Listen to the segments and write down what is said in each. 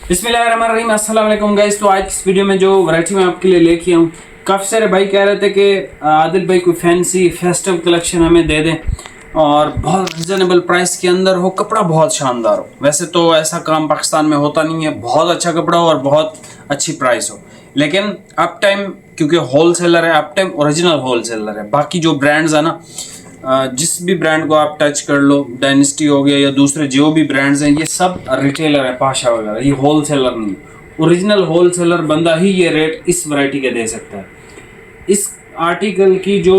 बिस्मिल्लाहिर्रहमानिर्रहीम, अस्सलाम वालेकुम गाइस। तो आज इस वीडियो में जो वैरायटी मैं आपके लिए लेके आऊँ, काफ़ी सारे भाई कह रहे थे कि आदिल भाई कोई फैंसी फेस्टिव कलेक्शन हमें दे दें और बहुत रिजनेबल प्राइस के अंदर हो, कपड़ा बहुत शानदार हो। वैसे तो ऐसा काम पाकिस्तान में होता नहीं है, बहुत अच्छा कपड़ा हो और बहुत अच्छी प्राइस हो। लेकिन अप टाइम क्योंकि होलसेलर है, अप टाइम ओरिजिनल होलसेलर है। बाकी जो ब्रांड्स है ना, जिस भी ब्रांड को आप टच कर लो, डायनेस्टी हो गया या दूसरे जो भी ब्रांड्स हैं, ये सब रिटेलर है, पाशा वगैरह, ये होलसेलर नहीं है। ओरिजिनल होलसेलर बंदा ही ये रेट इस वैरायटी के दे सकता है। इस आर्टिकल की जो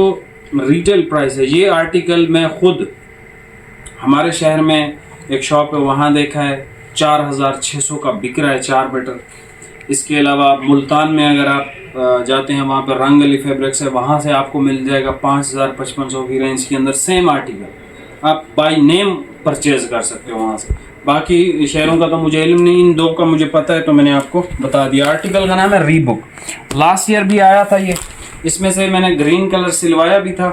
रिटेल प्राइस है, ये आर्टिकल मैं खुद हमारे शहर में एक शॉप है वहाँ देखा है, 4600 का बिक रहा है 4 मीटर। इसके अलावा मुल्तान में अगर आप जाते हैं, वहाँ पर रंग अली फैब्रिक्स है, वहाँ से आपको मिल जाएगा 5000-5500 की रेंज के अंदर सेम आर्टिकल। आप बाय नेम परचेज कर सकते हो वहाँ से। बाकी शहरों का तो मुझे इल्म नहीं, इन दो का मुझे पता है तो मैंने आपको बता दिया। आर्टिकल का नाम है रीबुक। लास्ट ईयर भी आया था ये, इसमें से मैंने ग्रीन कलर सिलवाया भी था।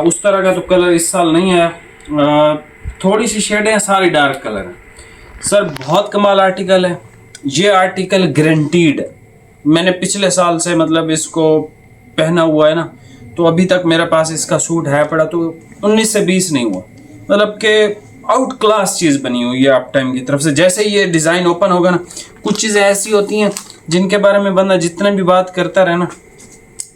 उस तरह का तो कलर इस साल नहीं आया, थोड़ी सी शेडें हैं, सारी डार्क कलर हैं। सर बहुत कमाल आर्टिकल है ये। आर्टिकल गारंटीड है। मैंने पिछले साल से मतलब इसको पहना हुआ है ना, तो अभी तक मेरे पास इसका सूट है पड़ा, तो 19 से 20 नहीं हुआ। मतलब कि आउट क्लास चीज़ बनी हुई है आप टाइम की तरफ से। जैसे ये डिज़ाइन ओपन होगा ना, कुछ चीज़ें ऐसी होती हैं जिनके बारे में बंदा जितने भी बात करता रहे ना,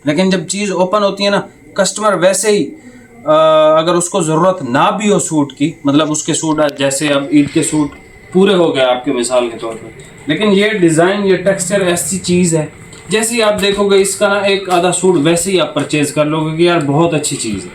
लेकिन जब चीज़ ओपन होती है ना, कस्टमर वैसे ही अगर उसको ज़रूरत ना भी हो सूट की, मतलब उसके सूट जैसे अब ईद के सूट पूरे हो गए आपके मिसाल के तौर पर, लेकिन ये डिज़ाइन, ये टेक्सचर ऐसी चीज़ है, जैसे ही आप देखोगे इसका ना एक आधा सूट वैसे ही आप परचेज़ कर लोगे कि यार बहुत अच्छी चीज़ है।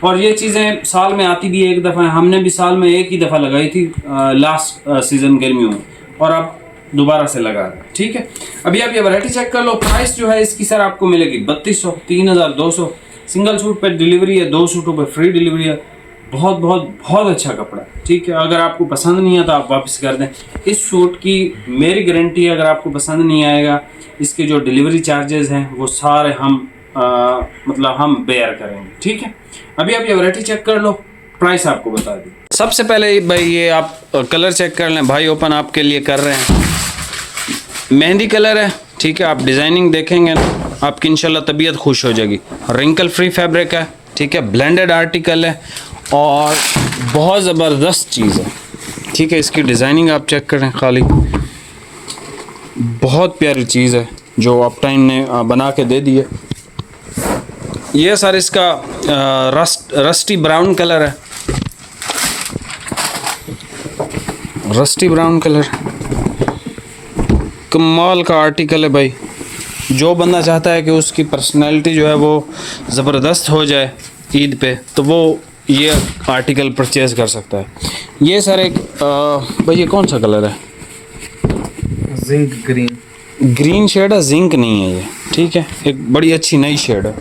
और ये चीज़ें साल में आती भी एक दफ़ा है। हमने भी साल में एक ही दफ़ा लगाई थी लास्ट सीज़न गर्मियों में, और अब दोबारा से लगा रहे हैं। ठीक है, अभी आप ये वैरायटी चेक कर लो। प्राइस जो है इसकी सर आपको मिलेगी 3200, 3200। सिंगल सूट पर डिलीवरी है, 2 सूटों पर फ्री डिलीवरी है। बहुत बहुत बहुत अच्छा कपड़ा है। ठीक है, अगर आपको पसंद नहीं आता आप वापस कर दें। इस सूट की मेरी गारंटी है, अगर आपको पसंद नहीं आएगा, इसके जो डिलीवरी चार्जेस हैं वो सारे हम मतलब हम बेयर करेंगे। ठीक है, अभी आप ये वैरायटी चेक कर लो, प्राइस आपको बता दी। सबसे पहले भाई ये आप कलर चेक कर लें। भाई ओपन आपके लिए कर रहे हैं, मेहंदी कलर है। ठीक है, आप डिज़ाइनिंग देखेंगे ना, आपकी इंशाल्लाह तबीयत खुश हो जाएगी। रिंकल फ्री फैब्रिक है। ठीक है, ब्लेंडेड आर्टिकल है और बहुत ज़बरदस्त चीज़ है। ठीक है, इसकी डिज़ाइनिंग आप चेक करें, खाली बहुत प्यारी चीज़ है जो आप टाइम ने बना के दे दी है। ये सर इसका रस्टी ब्राउन कलर है, रस्टी ब्राउन कलर, कमाल का आर्टिकल है भाई। जो बंदा चाहता है कि उसकी पर्सनैलिटी जो है वो ज़बरदस्त हो जाए ईद पे, तो वो ये आर्टिकल परचेज़ कर सकता है। ये सर एक भाई ये कौन सा कलर है? जिंक ग्रीन, ग्रीन शेड है, जिंक नहीं है ये। ठीक है, एक बड़ी अच्छी नई शेड है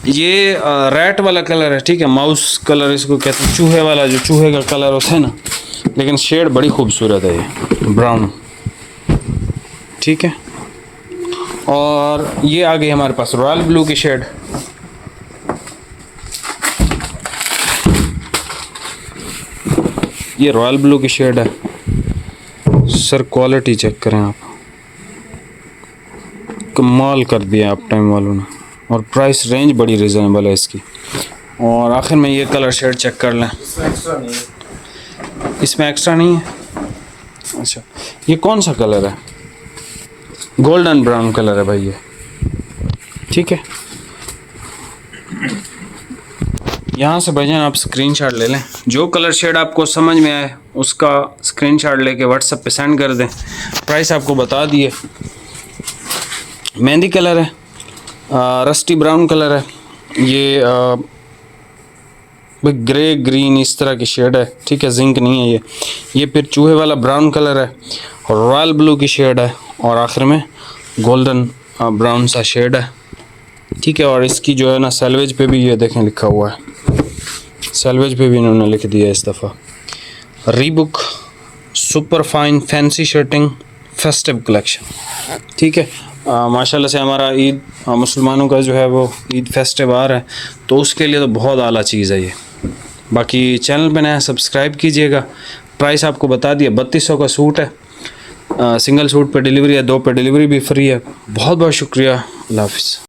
ये। रैट वाला कलर है। ठीक है, माउस कलर इसको कहते हैं, चूहे वाला, जो चूहे का कलर होता है ना, लेकिन शेड बड़ी खूबसूरत है ये, ब्राउन। ठीक है, और ये आ गई हमारे पास रॉयल ब्लू की शेड। ये रॉयल ब्लू की शेड है सर। क्वालिटी चेक करें आप, कमाल कर दिया आप टाइम वालों ने, और प्राइस रेंज बड़ी रिजनेबल है इसकी। और आखिर में ये कलर शेड चेक कर लें, इसमें एक्स्ट्रा नहीं है। अच्छा, ये कौन सा कलर है? गोल्डन ब्राउन कलर है भाई ये। ठीक है, यहाँ से भाईजान आप स्क्रीनशॉट ले लें, जो कलर शेड आपको समझ में आए उसका स्क्रीनशॉट लेके व्हाट्सएप पे सेंड कर दें। प्राइस आपको बता दिए। मेहंदी कलर है, रस्टी ब्राउन कलर है, ये ग्रे ग्रीन इस तरह की शेड है। ठीक है, जिंक नहीं है ये फिर चूहे वाला ब्राउन कलर है, रॉयल ब्लू की शेड है, और आखिर में गोल्डन ब्राउन सा शेड है। ठीक है, और इसकी जो है ना सैलवेज पे भी ये देखें लिखा हुआ है, सैलवेज पे भी इन्होंने लिख दिया इस दफ़ा, Reebok super fine fancy shirting festive collection. ठीक है, माशाल्लाह से हमारा ईद मुसलमानों का जो है वो ईद फेस्टिव आ रहा है, तो उसके लिए तो बहुत आला चीज़ है ये। बाकी चैनल पे नया सब्सक्राइब कीजिएगा। प्राइस आपको बता दिया, 3200 का सूट है, सिंगल सूट पे डिलीवरी है, 2 पे डिलीवरी भी फ्री है। बहुत बहुत शुक्रिया, अल्लाह हाफिज़।